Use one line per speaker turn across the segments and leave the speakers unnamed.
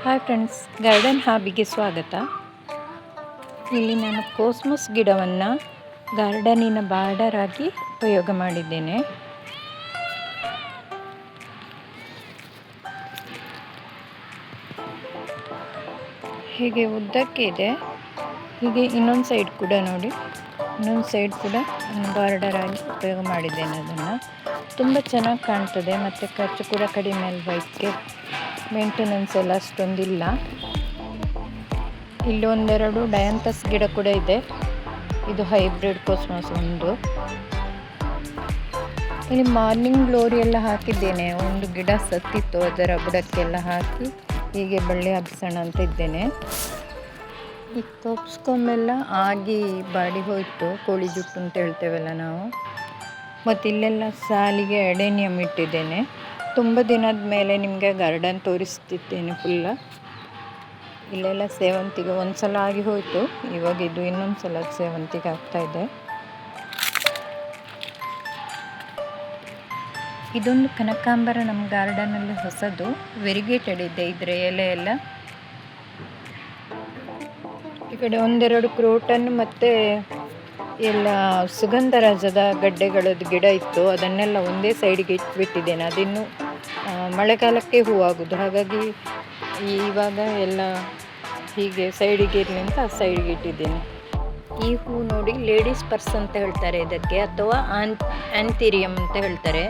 Hi friends, garden ಹಾಬಿಗೆ ಸ್ವಾಗತ. ಇಲ್ಲಿ ನಾನು ಕೋಸ್ಮೋಸ್ ಗಿಡವನ್ನು ಗಾರ್ಡನಿನ ಬಾರ್ಡರ್ ಆಗಿ ಉಪಯೋಗ ಮಾಡಿದ್ದೇನೆ. ಹೀಗೆ ಉದ್ದಕ್ಕೆ ಇದೆ. ಹೀಗೆ ಇನ್ನೊಂದು ಸೈಡ್ ಕೂಡ ನೋಡಿ, ಇನ್ನೊಂದು ಸೈಡ್ ಕೂಡ ಬಾರ್ಡರ್ ಆಗಿ ಉಪಯೋಗ ಮಾಡಿದ್ದೇನೆ. ಅದನ್ನು ತುಂಬ ಚೆನ್ನಾಗಿ ಕಾಣ್ತದೆ ಮತ್ತು ಖರ್ಚು ಕೂಡ ಕಡಿಮೆ ಅಲ್ವಾ. ಇದಕ್ಕೆ ಮೇಂಟೆನೆನ್ಸ್ ಎಲ್ಲ ಅಷ್ಟೊಂದಿಲ್ಲ. ಇಲ್ಲಿ ಒಂದೆರಡು ಡಯಾಂಥಸ್ ಗಿಡ ಕೂಡ ಇದೆ. ಇದು ಹೈಬ್ರಿಡ್ ಕೋಸ್ಮೋಸ್ ಒಂದು. ಇಲ್ಲಿ ಮಾರ್ನಿಂಗ್ ಗ್ಲೋರಿ ಎಲ್ಲ ಹಾಕಿದ್ದೇನೆ. ಒಂದು ಗಿಡ ಸತ್ತಿತ್ತು, ಅದರ ಬುಡಕ್ಕೆಲ್ಲ ಹಾಕಿ ಹೀಗೆ ಬಳ್ಳಿ ಹಬ್ಬಿಸೋಣ ಅಂತ ಇದ್ದೇನೆ. ಈ ಕೊಬ್ಸ್ಕೊಂಬೆಲ್ಲ ಆಗಿ ಬಾಡಿ ಹೋಯಿತು, ಕೋಳಿ ಜುಟ್ಟು ಅಂತ ಹೇಳ್ತೇವಲ್ಲ ನಾವು. ಮತ್ತು ಇಲ್ಲೆಲ್ಲ ಸಾಲಿಗೆ ಅಡೆನಿಯಮ್ ಇಟ್ಟಿದ್ದೇನೆ. ತುಂಬ ದಿನದ ಮೇಲೆ ನಿಮಗೆ ಗಾರ್ಡನ್ ತೋರಿಸ್ತಿದ್ದೇನೆ ಫುಲ್ಲ. ಇಲ್ಲೆಲ್ಲ ಸೇವಂತಿಗೆ ಒಂದು ಸಲ ಆಗಿ ಹೋಯಿತು, ಇವಾಗ ಇದು ಇನ್ನೊಂದು ಸಲ ಸೇವಂತಿಗೆ ಆಗ್ತಾಯಿದೆ. ಇದೊಂದು ಕನಕಾಂಬರ ನಮ್ಮ ಗಾರ್ಡನಲ್ಲಿ ಹೊಸದು, ವೆರಿಗೇಟೆಡ್ ಇದೆ ಇದರ ಎಲೆ ಎಲ್ಲ. ಈ ಕಡೆ ಒಂದೆರಡು ಕ್ರೋಟನ್ ಮತ್ತು ಎಲ್ಲ ಸುಗಂಧರಾಜದ ಗಡ್ಡೆಗಳದ್ದು ಗಿಡ ಇತ್ತು, ಅದನ್ನೆಲ್ಲ ಒಂದೇ ಸೈಡಿಗೆ ಇಟ್ಬಿಟ್ಟಿದ್ದೇನೆ. ಅದಿನ್ನು ಮಳೆಗಾಲಕ್ಕೆ ಹೂವಾಗೋದು, ಹಾಗಾಗಿ ಇವಾಗ ಎಲ್ಲ ಹೀಗೆ ಸೈಡಿಗೆ ಇರಲಿ ಅಂತ ಸೈಡಿಗೆ ಇಟ್ಟಿದ್ದೇನೆ. ಈ ಹೂ ನೋಡಿ ಲೇಡೀಸ್ ಪರ್ಸ್ ಅಂತ ಹೇಳ್ತಾರೆ ಇದಕ್ಕೆ, ಅಥವಾ ಆ್ಯಂಥೀರಿಯಮ್ ಅಂತ ಹೇಳ್ತಾರೆ.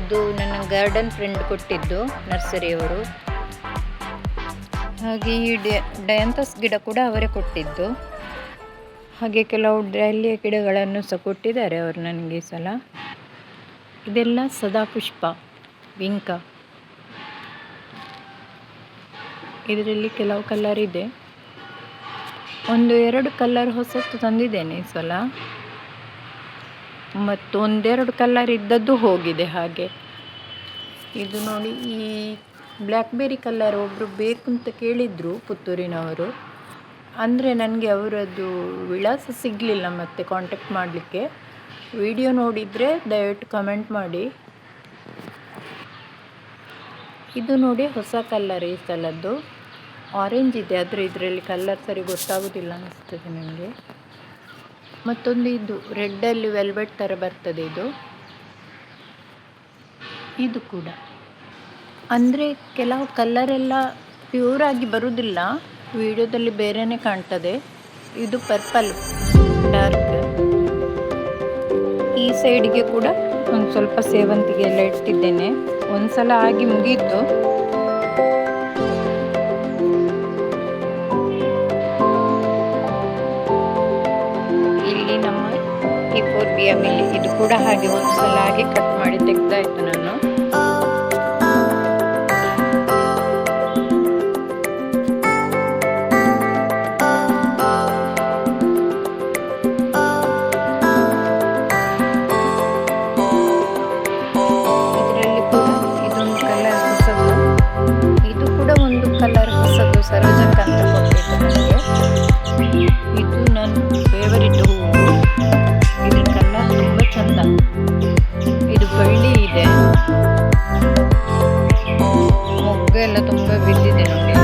ಇದು ನನ್ನ ಗಾರ್ಡನ್ ಫ್ರೆಂಡ್ ಕೊಟ್ಟಿದ್ದು, ನರ್ಸರಿಯವರು. ಹಾಗೆ ಈ ಡಯಾಂಥಸ್ ಗಿಡ ಕೂಡ ಅವರೇ ಕೊಟ್ಟಿದ್ದು. ಹಾಗೆ ಕೆಲವು ಡಾಲಿಯಾ ಗಿಡಗಳನ್ನು ಸಹ ಕೊಟ್ಟಿದ್ದಾರೆ ಅವರು ನನಗೆ ಈ ಸಲ. ಇದೆಲ್ಲ ಸದಾಪುಷ್ಪ ವಿಂಕ. ಇದರಲ್ಲಿ ಕೆಲವು ಕಲರ್ ಇದೆ. ಒಂದು ಎರಡು ಕಲರ್ ಹೊಸತು ತಂದಿದ್ದೇನೆ ಈ ಸಲ, ಮತ್ತು ಒಂದೆರಡು ಕಲರ್ ಇದ್ದದ್ದು ಹೋಗಿದೆ. ಹಾಗೆ ಇದು ನೋಡಿ, ಈ ಬ್ಲ್ಯಾಕ್ಬೆರಿ ಕಲರ್ ಒಬ್ಬರು ಬೇಕು ಅಂತ ಕೇಳಿದರು ಪುತ್ತೂರಿನವರು. ಅಂದರೆ ನನಗೆ ಅವರದ್ದು ವಿಳಾಸ ಸಿಗಲಿಲ್ಲ ಮತ್ತು ಕಾಂಟ್ಯಾಕ್ಟ್ ಮಾಡಲಿಕ್ಕೆ. ವಿಡಿಯೋ ನೋಡಿದರೆ ದಯವಿಟ್ಟು ಕಮೆಂಟ್ ಮಾಡಿ. ಇದು ನೋಡಿ ಹೊಸ ಕಲ್ಲರ್ ಈ ಸಲದ್ದು, ಆರೆಂಜ್ ಇದೆ, ಆದರೆ ಇದರಲ್ಲಿ ಕಲ್ಲರ್ ಸರಿ ಗೊತ್ತಾಗೋದಿಲ್ಲ ಅನಿಸ್ತದೆ ನನಗೆ. ಮತ್ತೊಂದು ಇದು ರೆಡ್ಡಲ್ಲಿ ವೆಲ್ವೆಟ್ ಥರ ಬರ್ತದೆ ಇದು ಕೂಡ. ಅಂದರೆ ಕೆಲವು ಕಲ್ಲರೆಲ್ಲ ಪ್ಯೂರಾಗಿ ಬರುವುದಿಲ್ಲ, ವಿಡಿಯೋದಲ್ಲಿ ಬೇರೆಯೇ ಕಾಣ್ತದೆ. ಇದು ಪರ್ಪಲ್ ಡಾರ್ಕ್. ಈ ಸೈಡಿಗೆ ಕೂಡ ಒಂದು ಸ್ವಲ್ಪ ಸೇವಂತಿಗೆ ಎಲ್ಲ ಇಟ್ಟಿದ್ದೇನೆ. ಒಂದು ಸಲ ಆಗಿ ಮುಗೀತು. ಇಲ್ಲಿ ನಮ್ಮ ಯುಫೋರ್ಬಿಯಾ ಮಿಲ್ಲಿ, ಇದು ಕೂಡ ಹಾಗೆ ಒಂದು ಸಲ ಆಗಿ ಕಟ್ ಮಾಡಿ ತೆಗ್ದಾಯ್ತು ನಾನು. ಸರೋಜಕ್ಕ ಅಂತ ಕೊಟ್ಟಿದ್ದು ನನಗೆ. ಇದು ನನ್ನ ಫೇವರಿಟ್ ಹೂವು. ಇದ್ರ ಕಲರ್ ತುಂಬ ಚಂದ. ಇದು ಬಳ್ಳಿ ಇದೆ, ಮೊಗ್ಗು ಎಲ್ಲ ತುಂಬ ಬಿದ್ದಿದೆ ನೋಡಿ.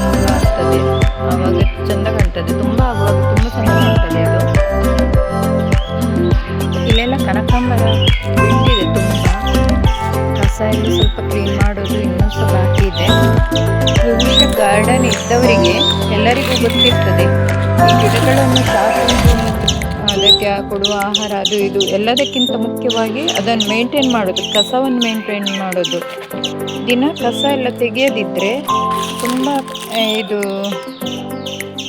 ತುಂಬ ಆಗ್ತದೆ ಆವಾಗ ಚಂದ ಕಾಣ್ತದೆ, ತುಂಬ ಆಗುವಾಗ ತುಂಬ ಚಂದ ಕಾಣ್ತದೆ ಅದು. ಇಲ್ಲೆಲ್ಲ ಕನಕಾಂಬರ ಬಿಟ್ಟಿದೆ ತುಂಬ. ಕಸ ಎಲ್ಲ ಸ್ವಲ್ಪ ಕ್ಲೀನ್ ಮಾಡೋದು ಇನ್ನೂ ಸಹ ಬಾಕಿ ಇದೆ. ಬಹುಶಃ ಗಾರ್ಡನ್ ಇದ್ದವರಿಗೆ ಎಲ್ಲರಿಗೂ ಗೊತ್ತಿರ್ತದೆ ಈ ಗಿಡಗಳನ್ನು ಸಾಕುವುದು, ಅದಕ್ಕೆ ಕೊಡುವ ಆಹಾರ, ಅದು ಇದು ಎಲ್ಲದಕ್ಕಿಂತ ಮುಖ್ಯವಾಗಿ ಅದನ್ನು ಮೇಂಟೈನ್ ಮಾಡೋದು, ಕಸವನ್ನು ಮೇಂಟೈನ್ ಮಾಡೋದು. ದಿನ ಕಸ ಎಲ್ಲ ತೆಗೆಯದಿದ್ದರೆ ತುಂಬ ಇದು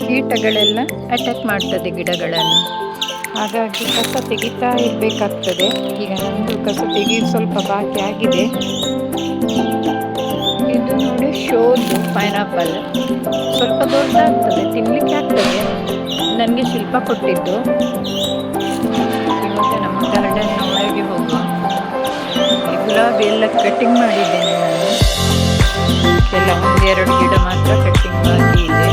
ಕೀಟಗಳೆಲ್ಲ ಅಟ್ಯಾಕ್ ಮಾಡ್ತದೆ ಗಿಡಗಳನ್ನು. ಹಾಗಾಗಿ ಕಸ ತೆಗಿತಾ ಇರಬೇಕಾಗ್ತದೆ. ಈಗ ನಮ್ಮದು ಕಸ ತೆಗೆಯೋದು ಸ್ವಲ್ಪ ಬಾಕಿ ಆಗಿದೆ. ಇದು ನೋಡಿ ಶೋದು ಪೈನಾಪಲ್, ಸ್ವಲ್ಪ ದೊಡ್ಡದಾಗ್ತದೆ, ತಿನ್ನಲಿಕ್ಕೆ ಆಗ್ತದೆ. ನನಗೆ ಶಿಲ್ಪ ಕೊಟ್ಟಿದ್ದು. ಇವತ್ತು ನಮ್ಮ ಗಾರ್ಡನ್ ಒಳಗೆ ಹೋಗುವ. ಈ ಗುಲಾಬಿ ಎಲ್ಲ ಕಟ್ಟಿಂಗ್ ಮಾಡಿದ್ದೇನೆ ನಾನು. ಒಂದೆರಡು ಗಿಡ ಮಾತ್ರ ಕಟ್ಟಿಂಗ್ ಬಾಕಿ ಇದೆ.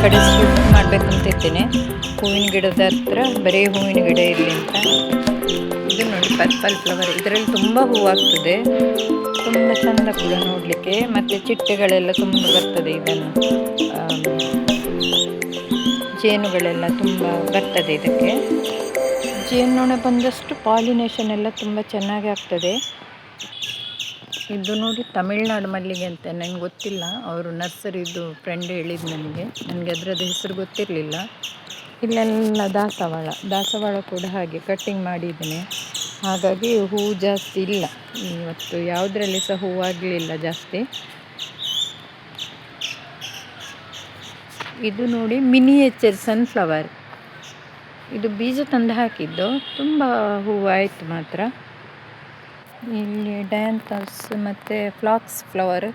ಕಡೆ ಶಿಫ್ಟ್ ಮಾಡಬೇಕಂತ ಇದ್ದೇನೆ. ಹೂವಿನ ಗಿಡದ ಹತ್ರ ಬರೀ ಹೂವಿನ ಗಿಡ ಇರಲಿ ಅಂತ. ಇದು ನೋಡಿ ಪರ್ಪಲ್ ಫ್ಲವರ್, ಇದರಲ್ಲಿ ತುಂಬ ಹೂವಾಗ್ತದೆ, ತುಂಬ ಚೆಂದ ಕೂಡ ನೋಡಲಿಕ್ಕೆ. ಮತ್ತು ಚಿಟ್ಟೆಗಳೆಲ್ಲ ತುಂಬ ಬರ್ತದೆ, ಇದನ್ನು ಜೇನುಗಳೆಲ್ಲ ತುಂಬ ಬರ್ತದೆ ಇದಕ್ಕೆ. ಜೇನುನೊಣ ಬಂದಷ್ಟು ಪಾಲಿನೇಷನ್ ಎಲ್ಲ ತುಂಬ ಚೆನ್ನಾಗಿ ಆಗ್ತದೆ. ಇದು ನೋಡಿ ತಮಿಳ್ನಾಡು ಮಲ್ಲಿಗೆ ಅಂತ, ನನಗೆ ಗೊತ್ತಿಲ್ಲ, ಅವರು ನರ್ಸರಿದು ಫ್ರೆಂಡ್ ಹೇಳಿದ್ದು ನನಗೆ ಅದರದ್ದು ಹೆಸರು ಗೊತ್ತಿರಲಿಲ್ಲ. ಇಲ್ಲೆಲ್ಲ ದಾಸವಾಳ ಕೂಡ ಹಾಗೆ ಕಟ್ಟಿಂಗ್ ಮಾಡಿದ್ದೇನೆ, ಹಾಗಾಗಿ ಹೂವು ಜಾಸ್ತಿ ಇಲ್ಲ ಇವತ್ತು, ಯಾವುದರಲ್ಲಿ ಸಹ ಹೂವಾಗಲಿಲ್ಲ ಜಾಸ್ತಿ. ಇದು ನೋಡಿ ಮಿನಿಯೇಚರ್ ಸನ್ಫ್ಲವರ್, ಇದು ಬೀಜ ತಂದು ಹಾಕಿದ್ದು, ತುಂಬ ಹೂವಾಯಿತು ಮಾತ್ರ. ಇಲ್ಲಿ ಡಯಾಂಥಸ್ ಮತ್ತು ಫ್ಲಾಕ್ಸ್ ಫ್ಲವರ್,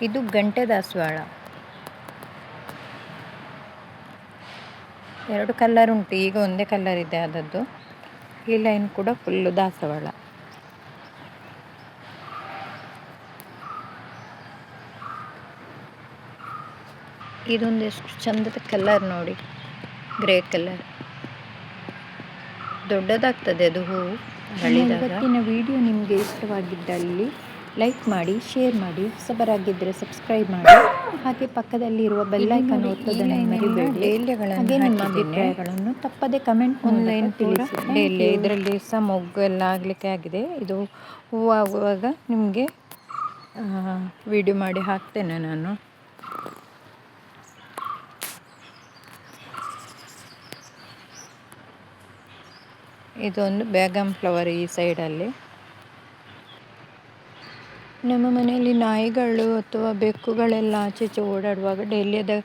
ಇದು ಗಂಟೆ ದಾಸವಾಳ. 2 ಕಲರ್ ಉಂಟು, ಈಗ ಒಂದೇ ಕಲರ್ ಇದೆ ಅದದ್ದು. ಈ ಲೈನ್ ಕೂಡ ಫುಲ್ಲು ದಾಸವಾಳ. ಇದೊಂದು ಎಷ್ಟು ಚಂದದ ಕಲರ್ ನೋಡಿ, ಗ್ರೇ ಕಲರ್, ದೊಡ್ಡದಾಗ್ತದೆ ಅದು ಹೂವು ಹಳಿದಾಗ. ಇವತ್ತಿನ ವಿಡಿಯೋ ನಿಮಗೆ ಇಷ್ಟವಾಗಿದ್ದಲ್ಲಿ ಲೈಕ್ ಮಾಡಿ, ಶೇರ್ ಮಾಡಿ, ಹೊಸಬರಾಗಿದ್ದರೆ ಸಬ್ಸ್ಕ್ರೈಬ್ ಮಾಡಿ, ಹಾಗೆ ಪಕ್ಕದಲ್ಲಿರುವ ಬೆಲ್ ಐಕಾನ್ ಒತ್ತೋದನ್ನು ಮರಿಬೇಡಿ. ಹಾಗೆ ನಿಮ್ಮ ಅಭಿಪ್ರಾಯಗಳನ್ನು ತಪ್ಪದೆ ಕಮೆಂಟ್ ಮೂಲಕ ತಿಳಿಸಿ. ಡೇಲಿ ಇದರಲ್ಲಿ ಸಹ ಮೊಗ್ಗು ಎಲ್ಲ ಆಗಲಿಕ್ಕೆ ಆಗಿದೆ. ಇದು ಹೂವಾಗುವಾಗ ನಿಮಗೆ ವಿಡಿಯೋ ಮಾಡಿ ಹಾಕ್ತೇನೆ ನಾನು. ಇದೊಂದು ಬ್ಯಾಗಮ್ ಫ್ಲವರ್ ಈ ಸೈಡಲ್ಲಿ. ನಮ್ಮ ಮನೆಯಲ್ಲಿ ನಾಯಿಗಳು ಅಥವಾ ಬೆಕ್ಕುಗಳೆಲ್ಲ ಆಚೆ ಈಚೆ ಓಡಾಡುವಾಗ ಡೈಲಿ ಅದ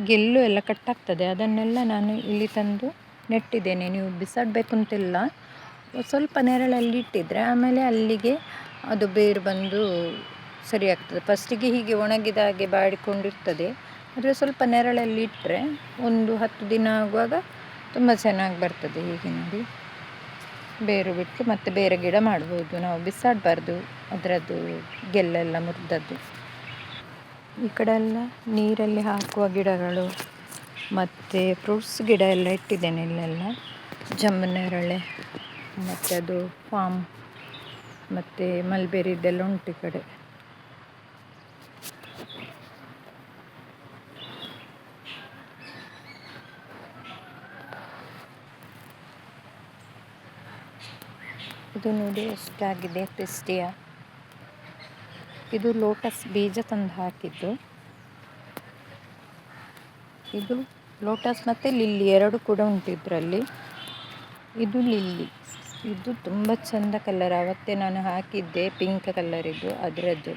ಗೆಲ್ಲು ಎಲ್ಲ ಕಟ್ಟಾಗ್ತದೆ, ಅದನ್ನೆಲ್ಲ ನಾನು ಇಲ್ಲಿ ತಂದು ನೆಟ್ಟಿದ್ದೇನೆ. ನೀವು ಬಿಸಾಡಬೇಕು ಅಂತಿಲ್ಲ, ಸ್ವಲ್ಪ ನೆರಳಲ್ಲಿ ಇಟ್ಟಿದ್ರೆ ಆಮೇಲೆ ಅಲ್ಲಿಗೆ ಅದು ಬೇರು ಬಂದು ಸರಿ ಆಗ್ತದೆ. ಫಸ್ಟಿಗೆ ಹೀಗೆ ಒಣಗಿದ ಹಾಗೆ ಬಾಡಿಕೊಂಡಿರ್ತದೆ, ಆದರೆ ಸ್ವಲ್ಪ ನೆರಳಲ್ಲಿ ಇಟ್ಟರೆ ಒಂದು 10 ದಿನ ಆಗುವಾಗ ತುಂಬ ಚೆನ್ನಾಗಿ ಬರ್ತದೆ. ಹೀಗೆ ನೋಡಿ ಬೇರು ಬಿಟ್ಟು ಮತ್ತೆ ಬೇರೆ ಗಿಡ ಮಾಡ್ಬೋದು, ನಾವು ಬಿಸಾಡಬಾರ್ದು ಅದರದ್ದು ಗೆಲ್ಲೆಲ್ಲ ಮುರಿದದ್ದು. ಈ ಕಡೆ ಎಲ್ಲ ನೀರಲ್ಲಿ ಹಾಕುವ ಗಿಡಗಳು ಮತ್ತು ಫ್ರೂಟ್ಸ್ ಗಿಡ ಎಲ್ಲ ಇಟ್ಟಿದ್ದೇನೆ ಇಲ್ಲೆಲ್ಲ. ಜಂಬನೇರಳೆ ಮತ್ತು ಅದು ಪಾಮ್ ಮತ್ತು ಮಲ್ಬೆರಿದೆಲ್ಲ ಉಂಟು ಈ ಕಡೆ. ಇದು ನೋಡಿ ಎಷ್ಟಾಗಿದೆ ಪೆಸ್ಟಿಯಾ. ಇದು ಲೋಟಸ್ ಬೀಜ ತಂದು ಹಾಕಿದ್ದು. ಇದು ಲೋಟಸ್ ಮತ್ತು ಲಿಲ್ಲಿ 2 ಕೂಡ ಉಂಟು ಇದರಲ್ಲಿ. ಇದು ಲಿಲ್ಲಿ, ಇದು ತುಂಬ ಚೆಂದ ಕಲರ್, ಆವತ್ತೇ ನಾನು ಹಾಕಿದ್ದೆ ಪಿಂಕ್ ಕಲರಿದ್ದು ಅದರದ್ದು.